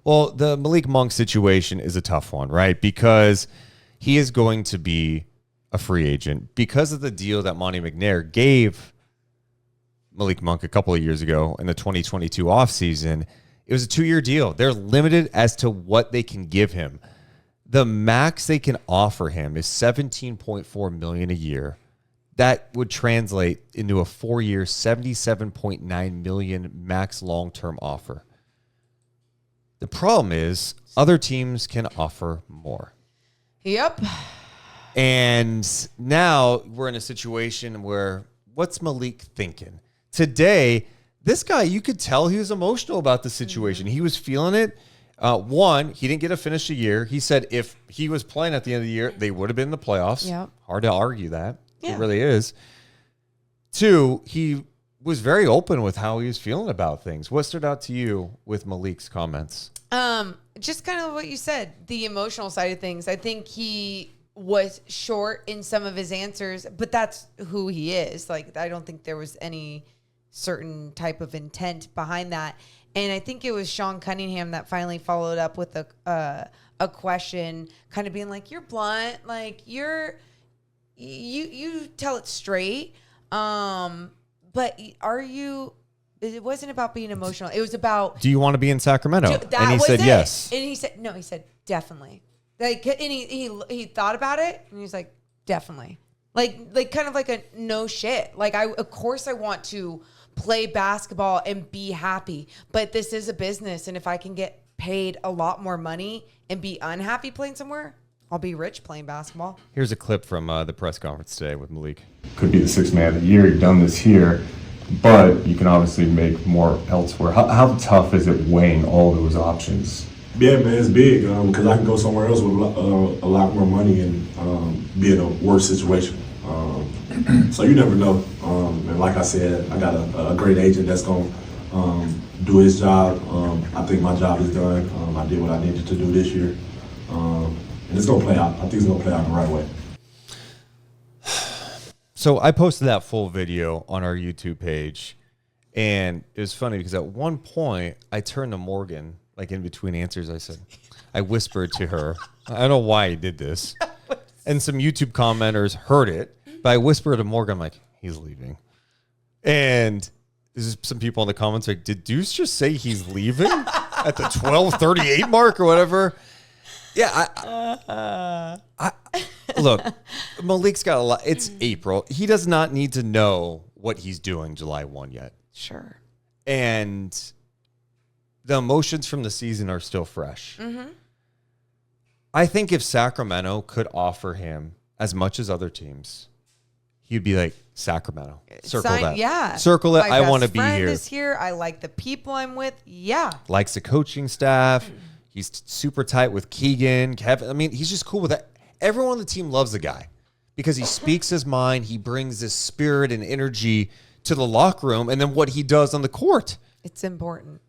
Well, the Malik Monk situation is a tough one, right? Because he is going to be a free agent because of the deal that Monty McNair gave Malik Monk a couple of years ago in the 2022 offseason. It was a 2-year deal. They're limited as to what they can give him. The max they can offer him is $17.4 million a year. That would translate into a 4-year, $77.9 million max long-term offer. The problem is other teams can offer more. Yep. And now we're in a situation where what's Malik thinking? Today, this guy, you could tell he was emotional about the situation. He was feeling it. One, he didn't get to finish the year. He said if he was playing at the end of the year, they would have been in the playoffs. Yep. Hard to argue that. Yeah. It really is. Two, he was very open with how he was feeling about things. What stood out to you with Malik's comments? Just kind of what you said, the emotional side of things. I think he was short in some of his answers, but that's who he is. Like, I don't think there was any certain type of intent behind that. And I think it was Sean Cunningham that finally followed up with a question, kind of being like, "You're blunt, like you tell it straight." But are you? It wasn't about being emotional. It was about. Do you want to be in Sacramento? And he said yes. And he said no. He said definitely. Like, and he thought about it, and he was like, definitely. Like kind of like a no shit. Like, of course I want to play basketball and be happy, but this is a business, and if I can get paid a lot more money and be unhappy playing somewhere, I'll be rich playing basketball. Here's a clip from the press conference today with Malik. Could be the sixth man of the year. You've done this here, but you can obviously make more elsewhere. How tough is it weighing all those options? Yeah, man, it's big because I can go somewhere else with a lot more money and be in a worse situation. So you never know. And like I said, I got a great agent that's going to do his job. I think my job is done. I did what I needed to do this year. And it's going to play out. I think it's going to play out the right way. So I posted that full video on our YouTube page, and it was funny because at one point I turned to Morgan, like in between answers, I whispered to her. I don't know why I did this. And some YouTube commenters heard it, but I whispered to Morgan, I'm like, he's leaving. And there's some people in the comments like, did Deuce just say he's leaving at the 12:38 mark or whatever? Yeah, look, Malik's got a lot. It's April. He does not need to know what he's doing July 1 yet. Sure. And the emotions from the season are still fresh. Mm-hmm. I think if Sacramento could offer him as much as other teams, he'd be like, Sacramento. Circle that. Yeah. Circle it. I want to be here. My here. friend is here. I like the people I'm with. Yeah. Likes the coaching staff. He's super tight with Keegan, Kevin. I mean, he's just cool with that. Everyone on the team loves the guy because he speaks his mind. He brings this spirit and energy to the locker room, and then what he does on the court. It's important.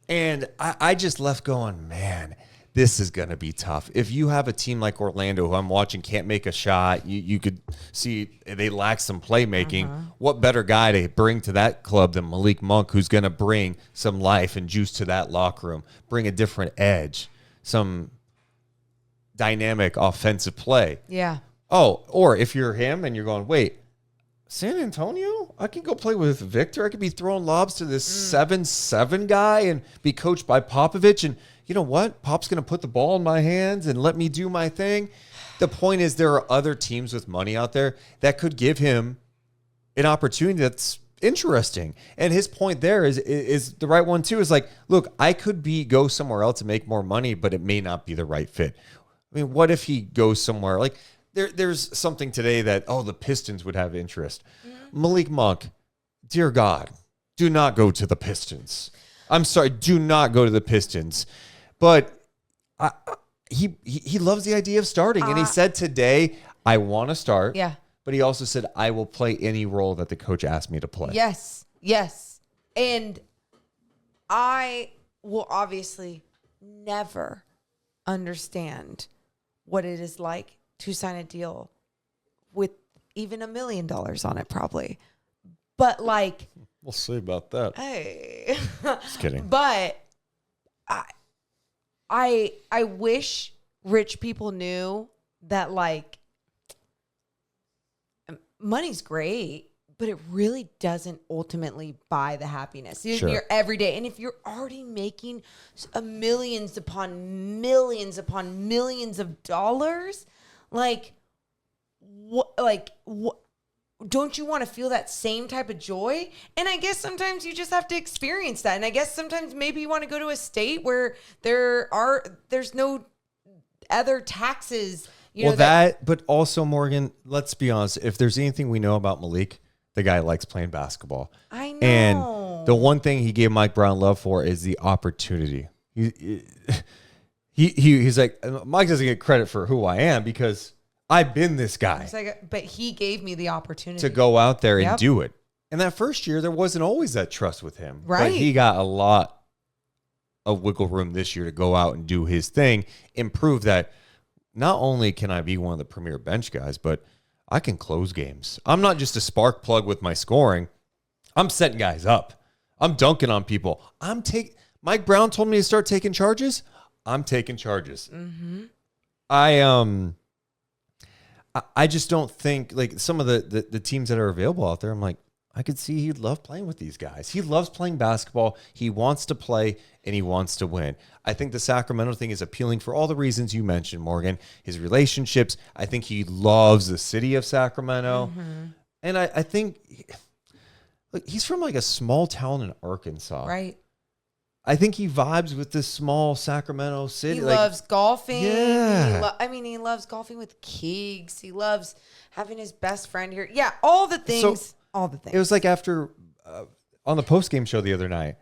And I just left going, man, this is going to be tough. If you have a team like Orlando, who I'm watching, can't make a shot, you could see they lack some playmaking. What better guy to bring to that club than Malik Monk, who's going to bring some life and juice to that locker room, bring a different edge, some dynamic offensive play. Yeah. Oh, or if you're him and you're going, wait, San Antonio? I can go play with Victor. I could be throwing lobs to this 7-7 guy and be coached by Popovich. And you know what? Pop's going to put the ball in my hands and let me do my thing. The point is there are other teams with money out there that could give him an opportunity that's interesting. And his point there is the right one too. Is like, look, I could go somewhere else and make more money, but it may not be the right fit. I mean, what if he goes somewhere like there's something today that, the Pistons would have interest. Malik Monk, dear God, do not go to the Pistons. I'm sorry, do not go to the Pistons. But he loves the idea of starting. And he said today, I want to start. Yeah. But he also said, I will play any role that the coach asked me to play. Yes. Yes. And I will obviously never understand what it is like to sign a deal with even $1 million on it, probably. But like, we'll see about that. Hey, Just kidding. But I wish rich people knew that, like, money's great, but it really doesn't ultimately buy the happiness. Sure. You're every day. And if you're already making millions upon millions upon millions of dollars, like, what, don't you want to feel that same type of joy? And I guess sometimes you just have to experience that. And I guess sometimes maybe you want to go to a state where there's no other taxes. But also, Morgan, let's be honest. If there's anything we know about Malik, the guy likes playing basketball. I know. And the one thing he gave Mike Brown love for is the opportunity. He's like, Mike doesn't get credit for who I am because I've been this guy. But he gave me the opportunity to go out there and do it. And that first year, there wasn't always that trust with him. Right. But he got a lot of wiggle room this year to go out and do his thing and prove that not only can I be one of the premier bench guys, but I can close games. I'm not just a spark plug with my scoring. I'm setting guys up. I'm dunking on people. Mike Brown told me to start taking charges. I'm taking charges. Mm-hmm. I just don't think, like, some of the teams that are available out there, I'm like, I could see he'd love playing with these guys. He loves playing basketball. He wants to play, and he wants to win. I think the Sacramento thing is appealing for all the reasons you mentioned, Morgan. His relationships. I think he loves the city of Sacramento. Mm-hmm. And I think, look, he's from, like, a small town in Arkansas. Right. I think he vibes with this small Sacramento city. He loves golfing. Yeah. He loves golfing with Keegs. He loves having his best friend here. Yeah, all the things. All the things. It was like after on the post-game show the other night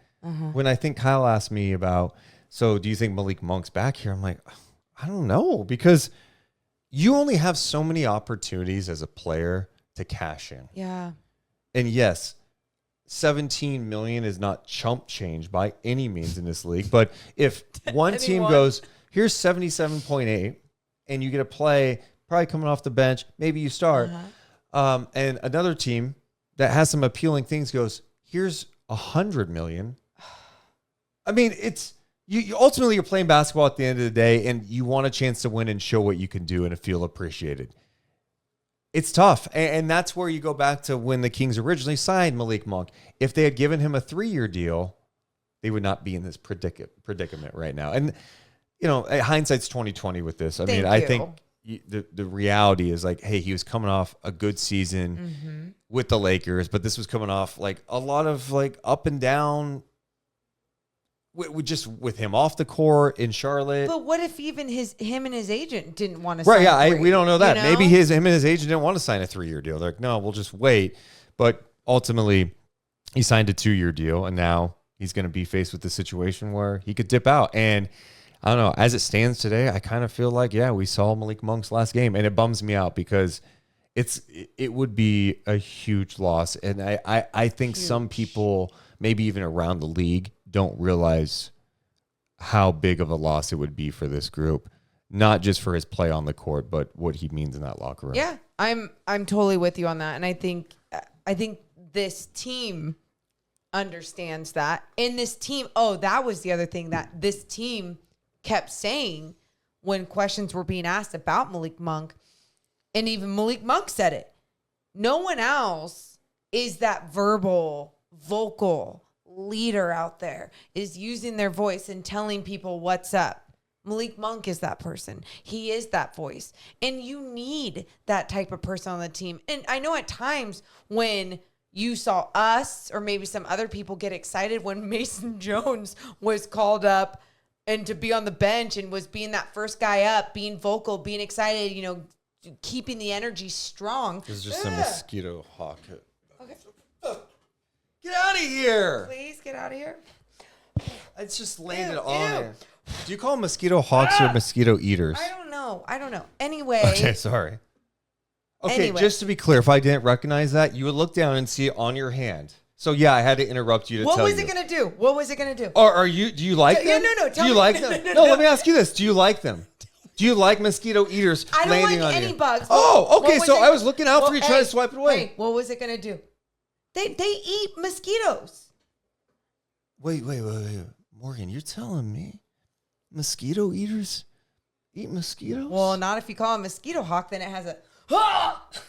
when I think Kyle asked me about, so do you think Malik Monk's back here? I'm like, I don't know, because you only have so many opportunities as a player to cash in. Yeah. And yes, 17 million is not chump change by any means in this league. But if one team goes, here's 77.8, and you get a play, probably coming off the bench, maybe you start. And another team that has some appealing things goes, here's 100 million. I mean, it's you ultimately you're playing basketball at the end of the day, and you want a chance to win and show what you can do and feel appreciated. It's tough. And that's where you go back to when the Kings originally signed Malik Monk. If they had given him a 3-year deal, they would not be in this predicament right now. And, hindsight's 2020 with this. I think the reality is, like, hey, he was coming off a good season with the Lakers, but this was coming off, like, a lot of, like, up and down with him off the court in Charlotte. But what if even him and his agent didn't want to sign? Right, yeah, we don't know that. Maybe him and his agent didn't want to sign a 3-year deal. They're like, no, we'll just wait. But ultimately, he signed a 2-year deal, and now he's going to be faced with the situation where he could dip out. And I don't know, as it stands today, I kind of feel like, we saw Malik Monk's last game, and it bums me out because it would be a huge loss. And I think some people, maybe even around the league, don't realize how big of a loss it would be for this group, not just for his play on the court, but what he means in that locker room. Yeah, I'm totally with you on that, and I think this team understands that. And this team, that was the other thing that this team kept saying when questions were being asked about Malik Monk, and even Malik Monk said it. No one else is that vocal leader out there, is using their voice and telling people what's up. Malik Monk is that person. He is that voice. And you need that type of person on the team. And I know at times when you saw us or maybe some other people get excited when Mason Jones was called up and to be on the bench and was being that first guy up, being vocal, being excited, keeping the energy strong. This is just a mosquito hawk. Okay. Get out of here. Please get out of here. It's just landed on it. Do you call them mosquito hawks or mosquito eaters? I don't know. Anyway. Okay, sorry. Okay, just to be clear, if I didn't recognize that, you would look down and see it on your hand. So, I had to interrupt you to tell you. What was it going to do? What was it going to do? Or do you like them? No. Do you like them? No, let me ask you this. Do you like them? Do you like mosquito eaters landing on you? I don't like any bugs. Oh, okay. So I was looking out for you trying to swipe it away. Hey, what was it going to do? They eat mosquitoes. Wait. Morgan, you're telling me mosquito eaters eat mosquitoes? Well, not if you call a mosquito hawk, then it has a what?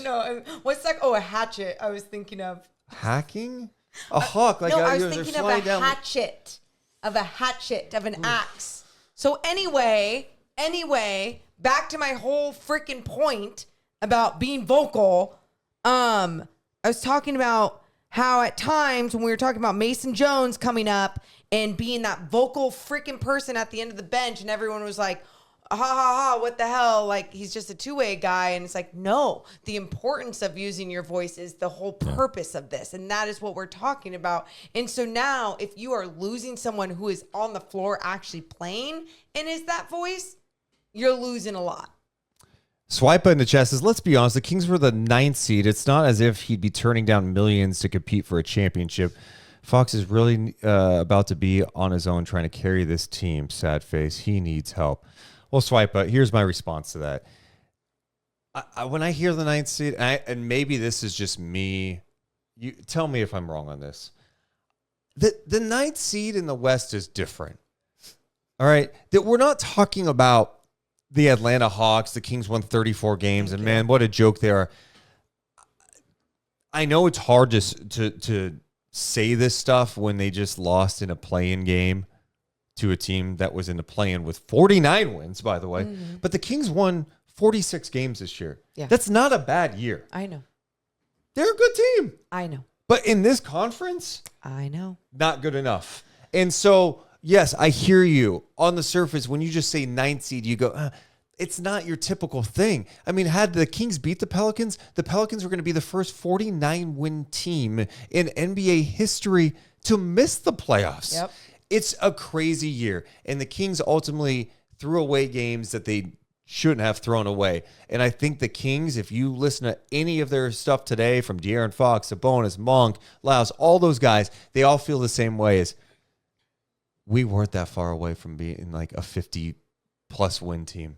No, what's that? Oh, a hatchet. I was thinking of Hacking? A hawk? Like no, I was they're thinking of flying a down. hatchet, of an axe. So anyway, back to my whole freaking point about being vocal. I was talking about how at times when we were talking about Mason Jones coming up and being that vocal freaking person at the end of the bench, and everyone was like, ha ha ha, what the hell? Like, he's just a two-way guy. And it's like, no, the importance of using your voice is the whole purpose of this. And that is what we're talking about. And so now if you are losing someone who is on the floor actually playing and is that voice, you're losing a lot. Swipa in the chat says, let's be honest, the Kings were the 9th seed. It's not as if he'd be turning down millions to compete for a championship. Fox is really about to be on his own trying to carry this team. Sad face. He needs help. Well, Swipa, here's my response to that. When I hear the 9th seed, and maybe this is just me, you tell me if I'm wrong on this. The 9th seed in the West is different. All right? That we're not talking about the Atlanta Hawks. The Kings won 34 games, and man, what a joke they are. I know it's hard to say this stuff when they just lost in a play-in game to a team that was in the play-in with 49 wins, by the way. Mm-hmm. But the Kings won 46 games this year. Yeah. That's not a bad year. I know. They're a good team. I know. But in this conference, I know. not good enough. And so, yes, I hear you. On the surface, when you just say 9th seed, you go, it's not your typical thing. I mean, had the Kings beat the Pelicans were going to be the first 49-win team in NBA history to miss the playoffs. Yep. It's a crazy year. And the Kings ultimately threw away games that they shouldn't have thrown away. And I think the Kings, if you listen to any of their stuff today, from De'Aaron Fox, Sabonis, Monk, Lyles, all those guys, they all feel the same way as we weren't that far away from being like a 50-plus win team.